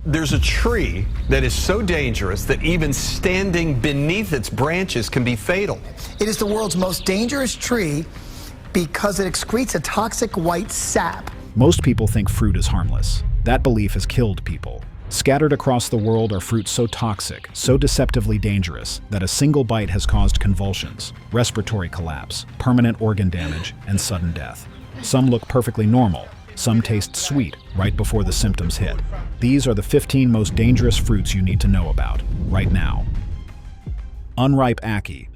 There's a tree that is so dangerous that even standing beneath its branches can be fatal. It is the world's most dangerous tree because it excretes a toxic white sap. Most people think fruit is harmless. That belief has killed people. Scattered across the world are fruits so toxic, so deceptively dangerous, that a single bite has caused convulsions, respiratory collapse, permanent organ damage, and sudden death. Some look perfectly normal. Some taste sweet right before the symptoms hit. These are the 15 most dangerous fruits you need to know about right now. Unripe ackee.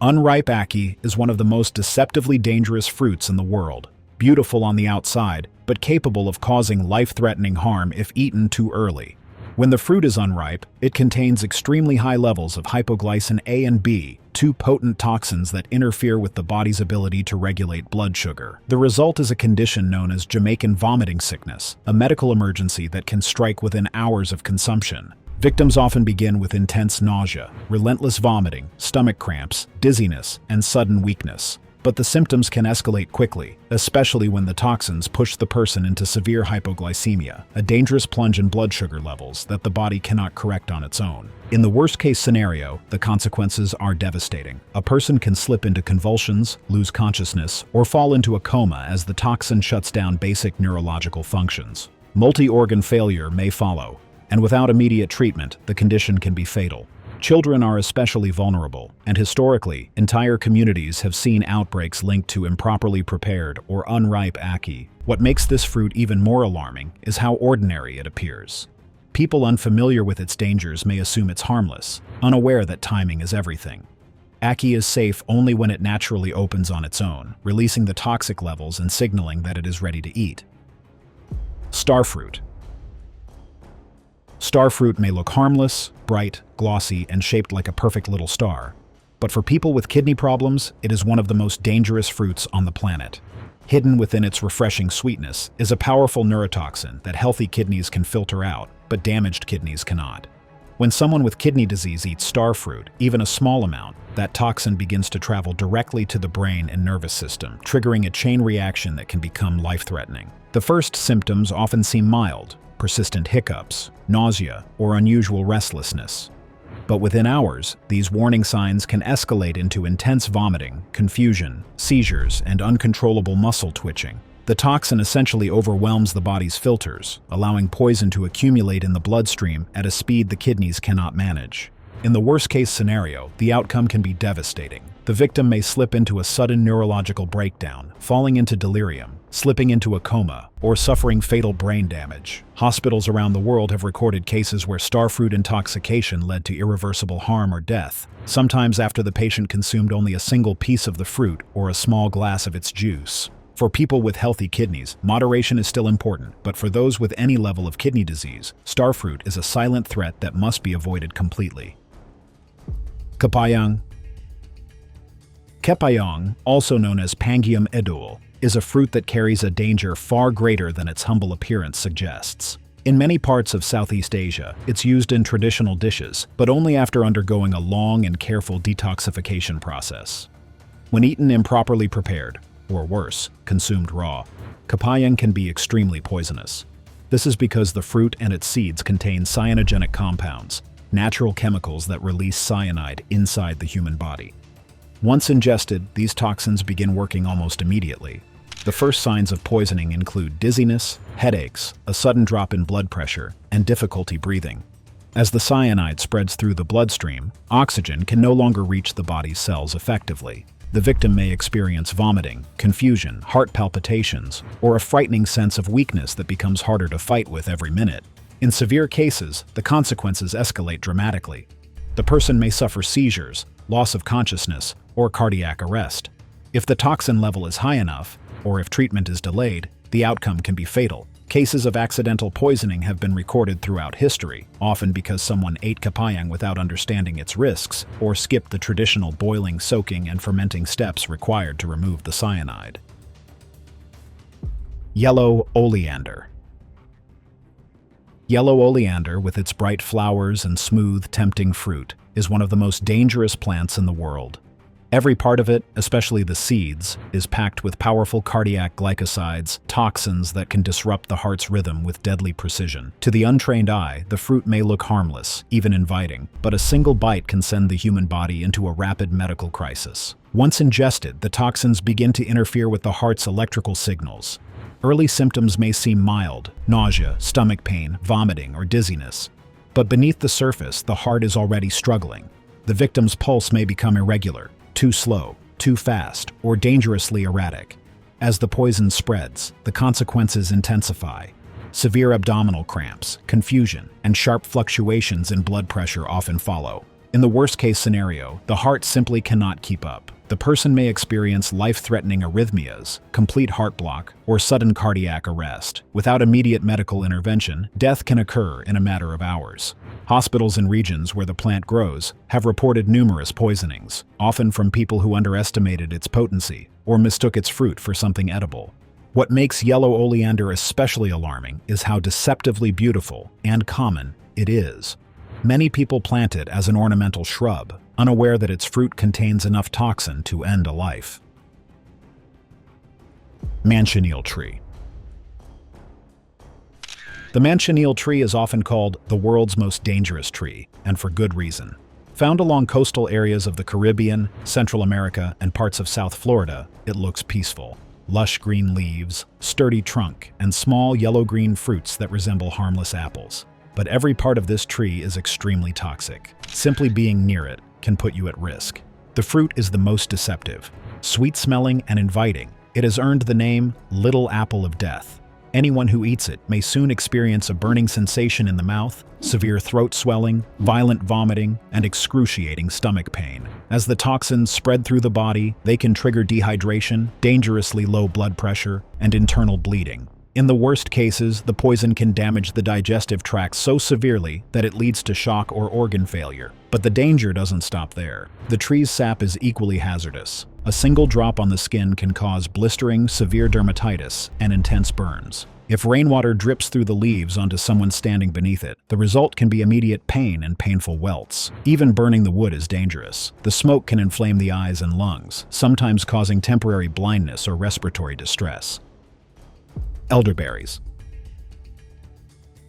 Unripe ackee is one of the most deceptively dangerous fruits in the world. Beautiful on the outside, but capable of causing life-threatening harm if eaten too early. When the fruit is unripe, it contains extremely high levels of hypoglycin A and B, two potent toxins that interfere with the body's ability to regulate blood sugar. The result is a condition known as Jamaican vomiting sickness, a medical emergency that can strike within hours of consumption. Victims often begin with intense nausea, relentless vomiting, stomach cramps, dizziness, and sudden weakness. But the symptoms can escalate quickly, especially when the toxins push the person into severe hypoglycemia, a dangerous plunge in blood sugar levels that the body cannot correct on its own. In the worst-case scenario, the consequences are devastating. A person can slip into convulsions, lose consciousness, or fall into a coma as the toxin shuts down basic neurological functions. Multi-organ failure may follow, and without immediate treatment, the condition can be fatal. Children are especially vulnerable, and historically, entire communities have seen outbreaks linked to improperly prepared or unripe ackee. What makes this fruit even more alarming is how ordinary it appears. People unfamiliar with its dangers may assume it's harmless, unaware that timing is everything. Ackee is safe only when it naturally opens on its own, releasing the toxic levels and signaling that it is ready to eat. Starfruit. Starfruit may look harmless, bright, glossy, and shaped like a perfect little star. But for people with kidney problems, it is one of the most dangerous fruits on the planet. Hidden within its refreshing sweetness is a powerful neurotoxin that healthy kidneys can filter out, but damaged kidneys cannot. When someone with kidney disease eats starfruit, even a small amount, that toxin begins to travel directly to the brain and nervous system, triggering a chain reaction that can become life-threatening. The first symptoms often seem mild: persistent hiccups, nausea, or unusual restlessness. But within hours, these warning signs can escalate into intense vomiting, confusion, seizures, and uncontrollable muscle twitching. The toxin essentially overwhelms the body's filters, allowing poison to accumulate in the bloodstream at a speed the kidneys cannot manage. In the worst-case scenario, the outcome can be devastating. The victim may slip into a sudden neurological breakdown, falling into delirium, slipping into a coma, or suffering fatal brain damage. Hospitals around the world have recorded cases where starfruit intoxication led to irreversible harm or death, sometimes after the patient consumed only a single piece of the fruit or a small glass of its juice. For people with healthy kidneys, moderation is still important, but for those with any level of kidney disease, starfruit is a silent threat that must be avoided completely. Kepayang. Kepayang, also known as Pangium edule, is a fruit that carries a danger far greater than its humble appearance suggests. In many parts of Southeast Asia, it's used in traditional dishes, but only after undergoing a long and careful detoxification process. When eaten improperly prepared, or worse, consumed raw, Kepayang can be extremely poisonous. This is because the fruit and its seeds contain cyanogenic compounds, natural chemicals that release cyanide inside the human body. Once ingested, these toxins begin working almost immediately. The first signs of poisoning include dizziness, headaches, a sudden drop in blood pressure, and difficulty breathing. As the cyanide spreads through the bloodstream, oxygen can no longer reach the body's cells effectively. The victim may experience vomiting, confusion, heart palpitations, or a frightening sense of weakness that becomes harder to fight with every minute. In severe cases, the consequences escalate dramatically. The person may suffer seizures, loss of consciousness, or cardiac arrest. If the toxin level is high enough, or if treatment is delayed, the outcome can be fatal. Cases of accidental poisoning have been recorded throughout history, often because someone ate Kepayang without understanding its risks, or skipped the traditional boiling, soaking, and fermenting steps required to remove the cyanide. Yellow oleander. Yellow oleander, with its bright flowers and smooth, tempting fruit, is one of the most dangerous plants in the world. Every part of it, especially the seeds, is packed with powerful cardiac glycosides, toxins that can disrupt the heart's rhythm with deadly precision. To the untrained eye, the fruit may look harmless, even inviting, but a single bite can send the human body into a rapid medical crisis. Once ingested, the toxins begin to interfere with the heart's electrical signals. Early symptoms may seem mild: nausea, stomach pain, vomiting, or dizziness. But beneath the surface, the heart is already struggling. The victim's pulse may become irregular, too slow, too fast, or dangerously erratic. As the poison spreads, the consequences intensify. Severe abdominal cramps, confusion, and sharp fluctuations in blood pressure often follow. In the worst-case scenario, the heart simply cannot keep up. The person may experience life-threatening arrhythmias, complete heart block, or sudden cardiac arrest. Without immediate medical intervention, death can occur in a matter of hours. Hospitals in regions where the plant grows have reported numerous poisonings, often from people who underestimated its potency or mistook its fruit for something edible. What makes yellow oleander especially alarming is how deceptively beautiful and common it is. Many people plant it as an ornamental shrub, unaware that its fruit contains enough toxin to end a life. Manchineel tree. The Manchineel tree is often called the world's most dangerous tree, and for good reason. Found along coastal areas of the Caribbean, Central America, and parts of South Florida, it looks peaceful. Lush green leaves, sturdy trunk, and small yellow-green fruits that resemble harmless apples. But every part of this tree is extremely toxic. Simply being near it can put you at risk. The fruit is the most deceptive. Sweet-smelling and inviting, it has earned the name Little Apple of Death. Anyone who eats it may soon experience a burning sensation in the mouth, severe throat swelling, violent vomiting, and excruciating stomach pain. As the toxins spread through the body, they can trigger dehydration, dangerously low blood pressure, and internal bleeding. In the worst cases, the poison can damage the digestive tract so severely that it leads to shock or organ failure. But the danger doesn't stop there. The tree's sap is equally hazardous. A single drop on the skin can cause blistering, severe dermatitis, and intense burns. If rainwater drips through the leaves onto someone standing beneath it, the result can be immediate pain and painful welts. Even burning the wood is dangerous. The smoke can inflame the eyes and lungs, sometimes causing temporary blindness or respiratory distress. Elderberries.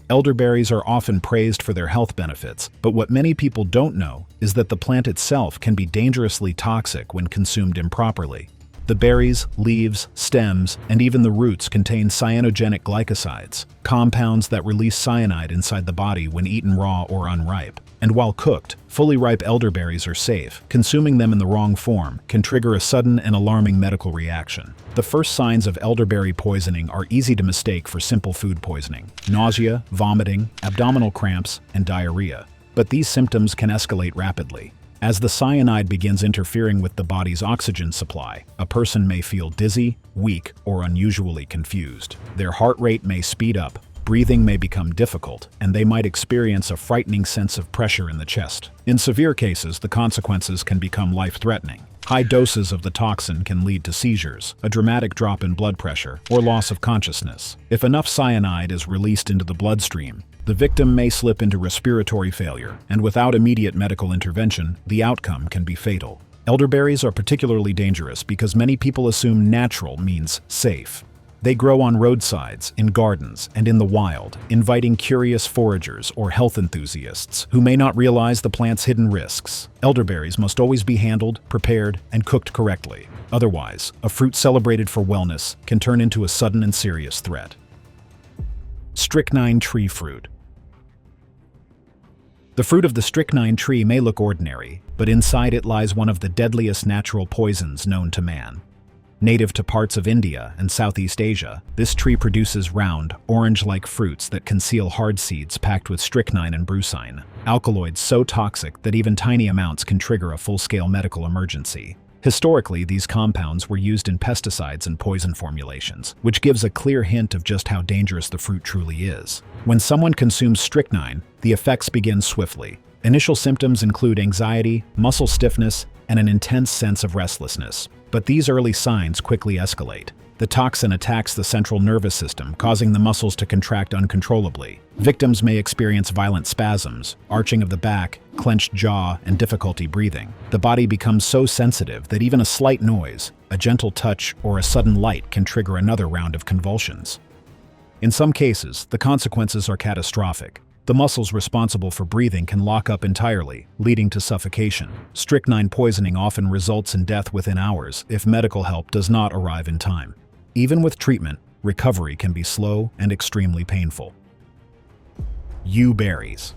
Elderberries are often praised for their health benefits, but what many people don't know is that the plant itself can be dangerously toxic when consumed improperly. The berries, leaves, stems, and even the roots contain cyanogenic glycosides, compounds that release cyanide inside the body when eaten raw or unripe. And while cooked, fully ripe elderberries are safe. Consuming them in the wrong form can trigger a sudden and alarming medical reaction. The first signs of elderberry poisoning are easy to mistake for simple food poisoning: nausea, vomiting, abdominal cramps, and diarrhea. But these symptoms can escalate rapidly. As the cyanide begins interfering with the body's oxygen supply, a person may feel dizzy, weak, or unusually confused. Their heart rate may speed up, breathing may become difficult, and they might experience a frightening sense of pressure in the chest. In severe cases, the consequences can become life-threatening. High doses of the toxin can lead to seizures, a dramatic drop in blood pressure, or loss of consciousness. If enough cyanide is released into the bloodstream, the victim may slip into respiratory failure, and without immediate medical intervention, the outcome can be fatal. Elderberries are particularly dangerous because many people assume natural means safe. They grow on roadsides, in gardens, and in the wild, inviting curious foragers or health enthusiasts who may not realize the plant's hidden risks. Elderberries must always be handled, prepared, and cooked correctly. Otherwise, a fruit celebrated for wellness can turn into a sudden and serious threat. Strychnine tree fruit. The fruit of the strychnine tree may look ordinary, but inside it lies one of the deadliest natural poisons known to man. Native to parts of India and Southeast Asia, this tree produces round, orange-like fruits that conceal hard seeds packed with strychnine and brucine, alkaloids so toxic that even tiny amounts can trigger a full-scale medical emergency. Historically, these compounds were used in pesticides and poison formulations, which gives a clear hint of just how dangerous the fruit truly is. When someone consumes strychnine, the effects begin swiftly. Initial symptoms include anxiety, muscle stiffness, and an intense sense of restlessness. But these early signs quickly escalate. The toxin attacks the central nervous system, causing the muscles to contract uncontrollably. Victims may experience violent spasms, arching of the back, clenched jaw, and difficulty breathing. The body becomes so sensitive that even a slight noise, a gentle touch, or a sudden light can trigger another round of convulsions. In some cases, the consequences are catastrophic. The muscles responsible for breathing can lock up entirely, leading to suffocation. Strychnine poisoning often results in death within hours if medical help does not arrive in time. Even with treatment, recovery can be slow and extremely painful. Berries.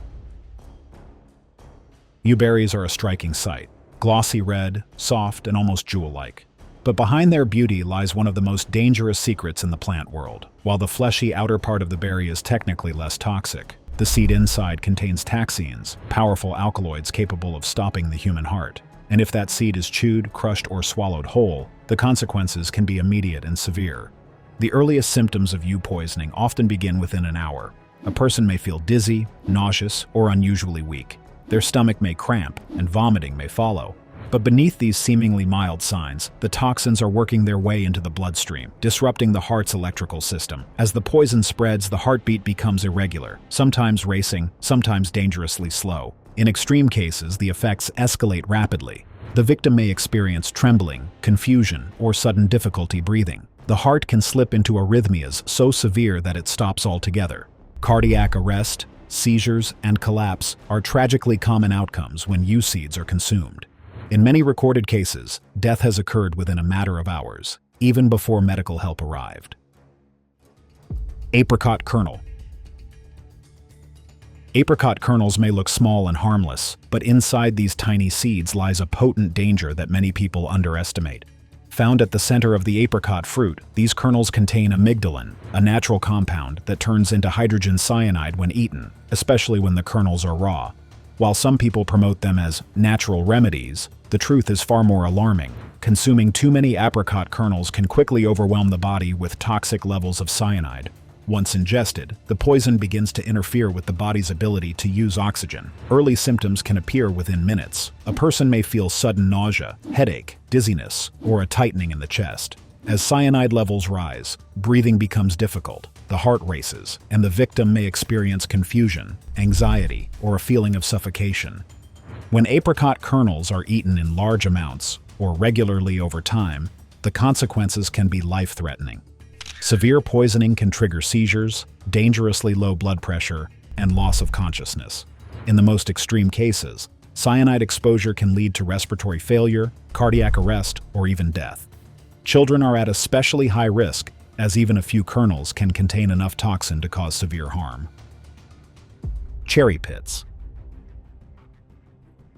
Berries are a striking sight. Glossy red, soft, and almost jewel-like. But behind their beauty lies one of the most dangerous secrets in the plant world. While the fleshy outer part of the berry is technically less toxic, the seed inside contains taxines, powerful alkaloids capable of stopping the human heart. And if that seed is chewed, crushed, or swallowed whole, the consequences can be immediate and severe. The earliest symptoms of poisoning often begin within an hour. A person may feel dizzy, nauseous, or unusually weak. Their stomach may cramp, and vomiting may follow. But beneath these seemingly mild signs, the toxins are working their way into the bloodstream, disrupting the heart's electrical system. As the poison spreads, the heartbeat becomes irregular, sometimes racing, sometimes dangerously slow. In extreme cases, the effects escalate rapidly. The victim may experience trembling, confusion, or sudden difficulty breathing. The heart can slip into arrhythmias so severe that it stops altogether. Cardiac arrest, seizures, and collapse are tragically common outcomes when seeds are consumed. In many recorded cases, death has occurred within a matter of hours, even before medical help arrived. Apricot kernel. Apricot kernels may look small and harmless, but inside these tiny seeds lies a potent danger that many people underestimate. Found at the center of the apricot fruit, these kernels contain amygdalin, a natural compound that turns into hydrogen cyanide when eaten, especially when the kernels are raw. While some people promote them as natural remedies, the truth is far more alarming. Consuming too many apricot kernels can quickly overwhelm the body with toxic levels of cyanide. Once ingested, the poison begins to interfere with the body's ability to use oxygen. Early symptoms can appear within minutes. A person may feel sudden nausea, headache, dizziness, or a tightening in the chest. As cyanide levels rise, breathing becomes difficult, the heart races, and the victim may experience confusion, anxiety, or a feeling of suffocation. When apricot kernels are eaten in large amounts, or regularly over time, the consequences can be life-threatening. Severe poisoning can trigger seizures, dangerously low blood pressure, and loss of consciousness. In the most extreme cases, cyanide exposure can lead to respiratory failure, cardiac arrest, or even death. Children are at especially high risk, as even a few kernels can contain enough toxin to cause severe harm. Cherry pits.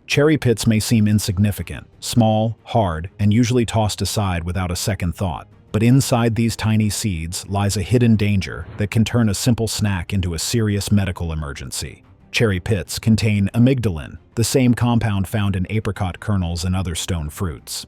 Cherry pits may seem insignificant, small, hard, and usually tossed aside without a second thought. But inside these tiny seeds lies a hidden danger that can turn a simple snack into a serious medical emergency. Cherry pits contain amygdalin, the same compound found in apricot kernels and other stone fruits.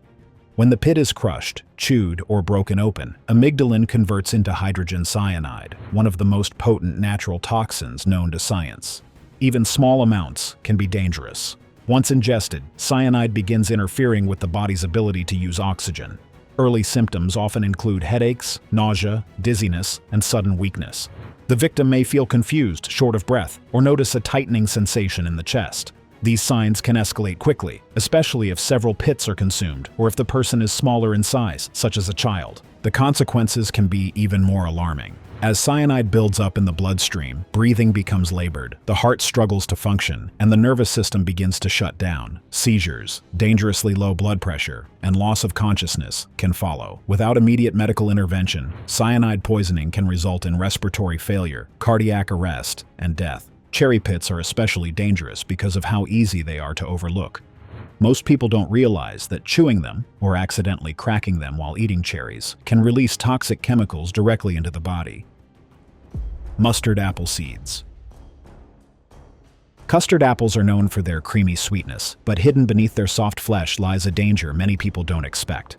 When the pit is crushed, chewed, or broken open, amygdalin converts into hydrogen cyanide, one of the most potent natural toxins known to science. Even small amounts can be dangerous. Once ingested, cyanide begins interfering with the body's ability to use oxygen. Early symptoms often include headaches, nausea, dizziness, and sudden weakness. The victim may feel confused, short of breath, or notice a tightening sensation in the chest. These signs can escalate quickly, especially if several pits are consumed or if the person is smaller in size, such as a child. The consequences can be even more alarming. As cyanide builds up in the bloodstream, breathing becomes labored, the heart struggles to function, and the nervous system begins to shut down. Seizures, dangerously low blood pressure, and loss of consciousness can follow. Without immediate medical intervention, cyanide poisoning can result in respiratory failure, cardiac arrest, and death. Cherry pits are especially dangerous because of how easy they are to overlook. Most people don't realize that chewing them, or accidentally cracking them while eating cherries, can release toxic chemicals directly into the body. Mustard apple seeds. Custard apples are known for their creamy sweetness, but hidden beneath their soft flesh lies a danger many people don't expect.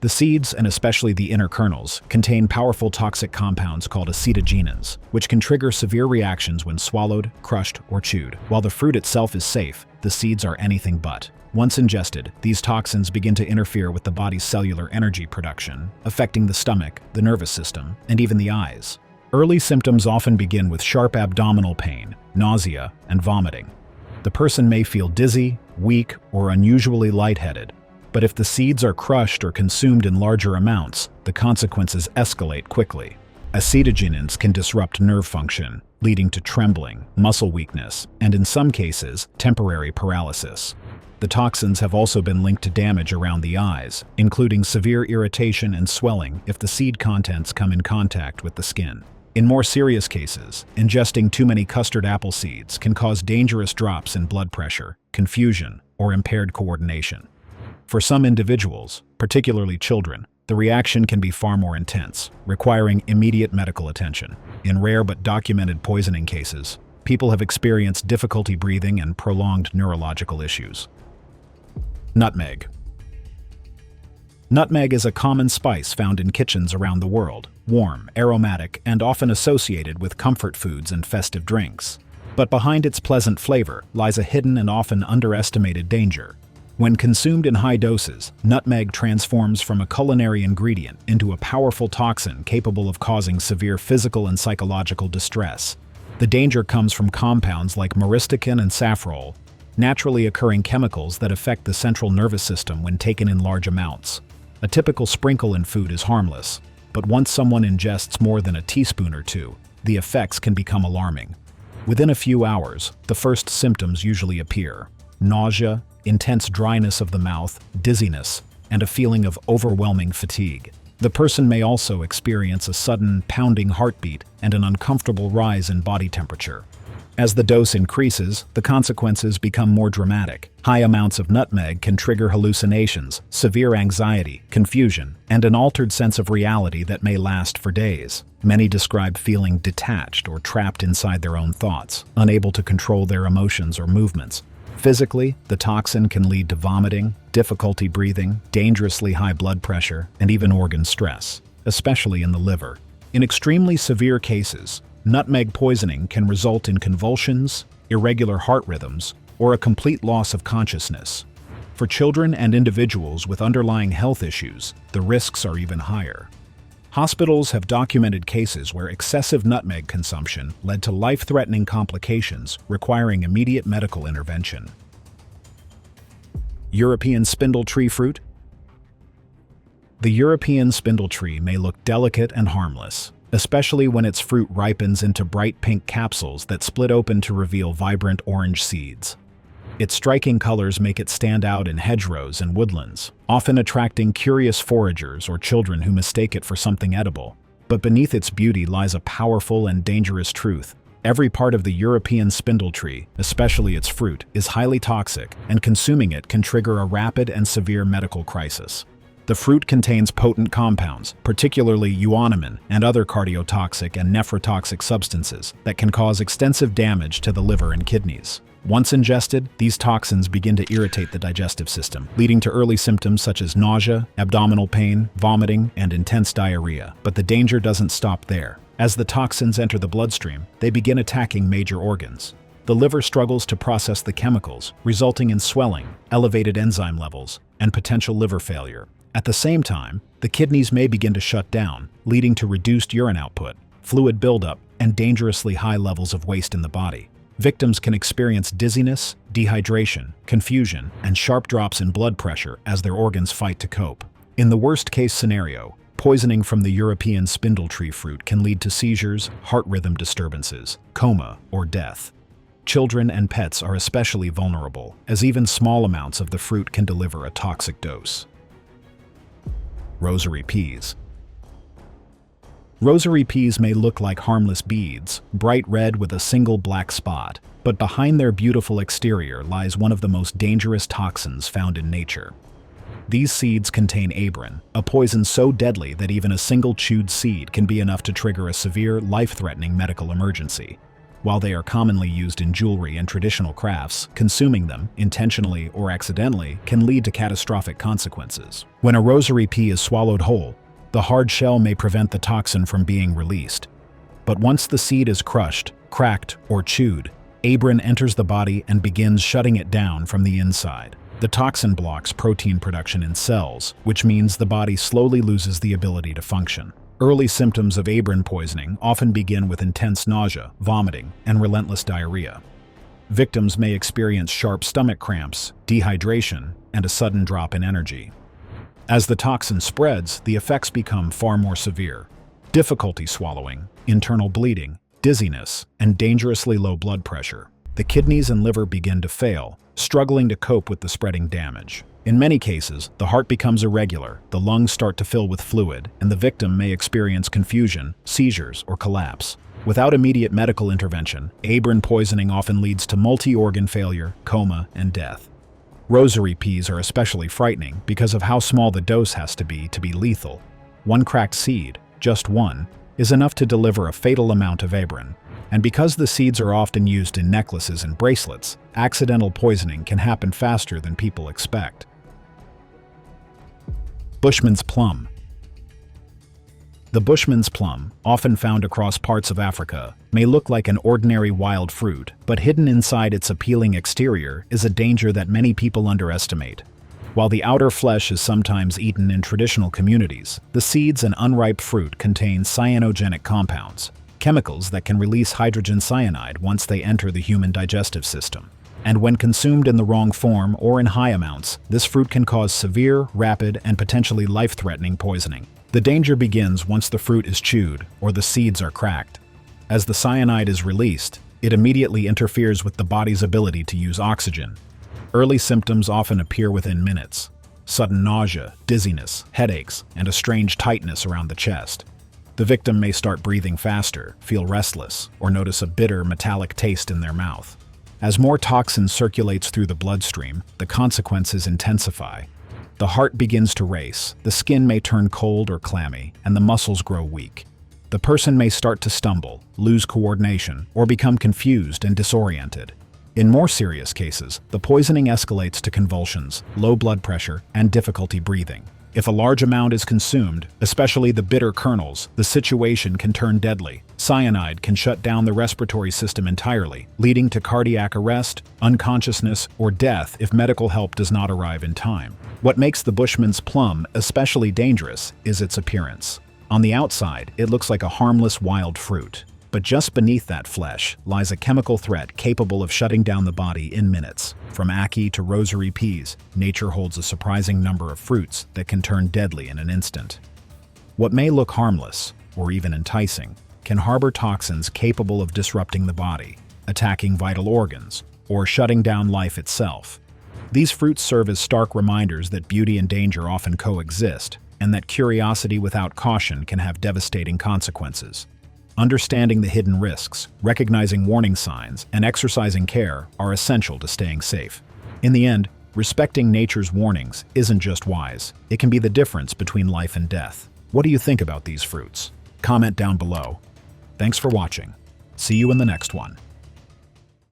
The seeds, and especially the inner kernels, contain powerful toxic compounds called acetogenins, which can trigger severe reactions when swallowed, crushed, or chewed. While the fruit itself is safe, the seeds are anything but. Once ingested, these toxins begin to interfere with the body's cellular energy production, affecting the stomach, the nervous system, and even the eyes. Early symptoms often begin with sharp abdominal pain, nausea, and vomiting. The person may feel dizzy, weak, or unusually lightheaded. But if the seeds are crushed or consumed in larger amounts, the consequences escalate quickly. Acetogenins can disrupt nerve function, leading to trembling, muscle weakness, and in some cases, temporary paralysis. The toxins have also been linked to damage around the eyes, including severe irritation and swelling if the seed contents come in contact with the skin. In more serious cases, ingesting too many custard apple seeds can cause dangerous drops in blood pressure, confusion, or impaired coordination. For some individuals, particularly children, the reaction can be far more intense, requiring immediate medical attention. In rare but documented poisoning cases, people have experienced difficulty breathing and prolonged neurological issues. Nutmeg. Nutmeg is a common spice found in kitchens around the world, warm, aromatic, and often associated with comfort foods and festive drinks. But behind its pleasant flavor lies a hidden and often underestimated danger. When consumed in high doses, nutmeg transforms from a culinary ingredient into a powerful toxin capable of causing severe physical and psychological distress. The danger comes from compounds like myristicin and safrole, naturally occurring chemicals that affect the central nervous system when taken in large amounts. A typical sprinkle in food is harmless, but once someone ingests more than a teaspoon or two, the effects can become alarming. Within a few hours, the first symptoms usually appear: nausea, intense dryness of the mouth, dizziness, and a feeling of overwhelming fatigue. The person may also experience a sudden pounding heartbeat and an uncomfortable rise in body temperature. As the dose increases, the consequences become more dramatic. High amounts of nutmeg can trigger hallucinations, severe anxiety, confusion, and an altered sense of reality that may last for days. Many describe feeling detached or trapped inside their own thoughts, unable to control their emotions or movements. Physically, the toxin can lead to vomiting, difficulty breathing, dangerously high blood pressure, and even organ stress, especially in the liver. In extremely severe cases, nutmeg poisoning can result in convulsions, irregular heart rhythms, or a complete loss of consciousness. For children and individuals with underlying health issues, the risks are even higher. Hospitals have documented cases where excessive nutmeg consumption led to life-threatening complications requiring immediate medical intervention. European spindle tree fruit. The European spindle tree may look delicate and harmless, especially when its fruit ripens into bright pink capsules that split open to reveal vibrant orange seeds. Its striking colors make it stand out in hedgerows and woodlands, often attracting curious foragers or children who mistake it for something edible. But beneath its beauty lies a powerful and dangerous truth. Every part of the European spindle tree, especially its fruit, is highly toxic, and consuming it can trigger a rapid and severe medical crisis. The fruit contains potent compounds, particularly euonymin and other cardiotoxic and nephrotoxic substances that can cause extensive damage to the liver and kidneys. Once ingested, these toxins begin to irritate the digestive system, leading to early symptoms such as nausea, abdominal pain, vomiting, and intense diarrhea. But the danger doesn't stop there. As the toxins enter the bloodstream, they begin attacking major organs. The liver struggles to process the chemicals, resulting in swelling, elevated enzyme levels, and potential liver failure. At the same time, the kidneys may begin to shut down, leading to reduced urine output, fluid buildup, and dangerously high levels of waste in the body. Victims can experience dizziness, dehydration, confusion, and sharp drops in blood pressure as their organs fight to cope. In the worst-case scenario, poisoning from the European spindle tree fruit can lead to seizures, heart rhythm disturbances, coma, or death. Children and pets are especially vulnerable, as even small amounts of the fruit can deliver a toxic dose. Rosary peas. Rosary peas may look like harmless beads, bright red with a single black spot, but behind their beautiful exterior lies one of the most dangerous toxins found in nature. These seeds contain abrin, a poison so deadly that even a single chewed seed can be enough to trigger a severe, life-threatening medical emergency. While they are commonly used in jewelry and traditional crafts, consuming them, intentionally or accidentally, can lead to catastrophic consequences. When a rosary pea is swallowed whole, the hard shell may prevent the toxin from being released. But once the seed is crushed, cracked, or chewed, abrin enters the body and begins shutting it down from the inside. The toxin blocks protein production in cells, which means the body slowly loses the ability to function. Early symptoms of abrin poisoning often begin with intense nausea, vomiting, and relentless diarrhea. Victims may experience sharp stomach cramps, dehydration, and a sudden drop in energy. As the toxin spreads, the effects become far more severe. Difficulty swallowing, internal bleeding, dizziness, and dangerously low blood pressure. The kidneys and liver begin to fail, struggling to cope with the spreading damage. In many cases, the heart becomes irregular, the lungs start to fill with fluid, and the victim may experience confusion, seizures, or collapse. Without immediate medical intervention, abrin poisoning often leads to multi-organ failure, coma, and death. Rosary peas are especially frightening because of how small the dose has to be lethal. One cracked seed, just one, is enough to deliver a fatal amount of abrin. And because the seeds are often used in necklaces and bracelets, accidental poisoning can happen faster than people expect. Bushman's plum. The Bushman's plum, often found across parts of Africa, may look like an ordinary wild fruit, but hidden inside its appealing exterior is a danger that many people underestimate. While the outer flesh is sometimes eaten in traditional communities, the seeds and unripe fruit contain cyanogenic compounds, chemicals that can release hydrogen cyanide once they enter the human digestive system. And when consumed in the wrong form or in high amounts, this fruit can cause severe, rapid, and potentially life-threatening poisoning. The danger begins once the fruit is chewed or the seeds are cracked. As the cyanide is released, it immediately interferes with the body's ability to use oxygen. Early symptoms often appear within minutes: sudden nausea, dizziness, headaches, and a strange tightness around the chest. The victim may start breathing faster, feel restless, or notice a bitter, metallic taste in their mouth. As more toxin circulates through the bloodstream, the consequences intensify. The heart begins to race, the skin may turn cold or clammy, and the muscles grow weak. The person may start to stumble, lose coordination, or become confused and disoriented. In more serious cases, the poisoning escalates to convulsions, low blood pressure, and difficulty breathing. If a large amount is consumed, especially the bitter kernels, the situation can turn deadly. Cyanide can shut down the respiratory system entirely, leading to cardiac arrest, unconsciousness, or death if medical help does not arrive in time. What makes the Bushman's plum especially dangerous is its appearance. On the outside, it looks like a harmless wild fruit. But just beneath that flesh lies a chemical threat capable of shutting down the body in minutes. From ackee to rosary peas, nature holds a surprising number of fruits that can turn deadly in an instant. What may look harmless, or even enticing, can harbor toxins capable of disrupting the body, attacking vital organs, or shutting down life itself. These fruits serve as stark reminders that beauty and danger often coexist, and that curiosity without caution can have devastating consequences. Understanding the hidden risks, recognizing warning signs, and exercising care are essential to staying safe. In the end, respecting nature's warnings isn't just wise, it can be the difference between life and death. What do you think about these fruits? Comment down below. Thanks for watching. See you in the next one.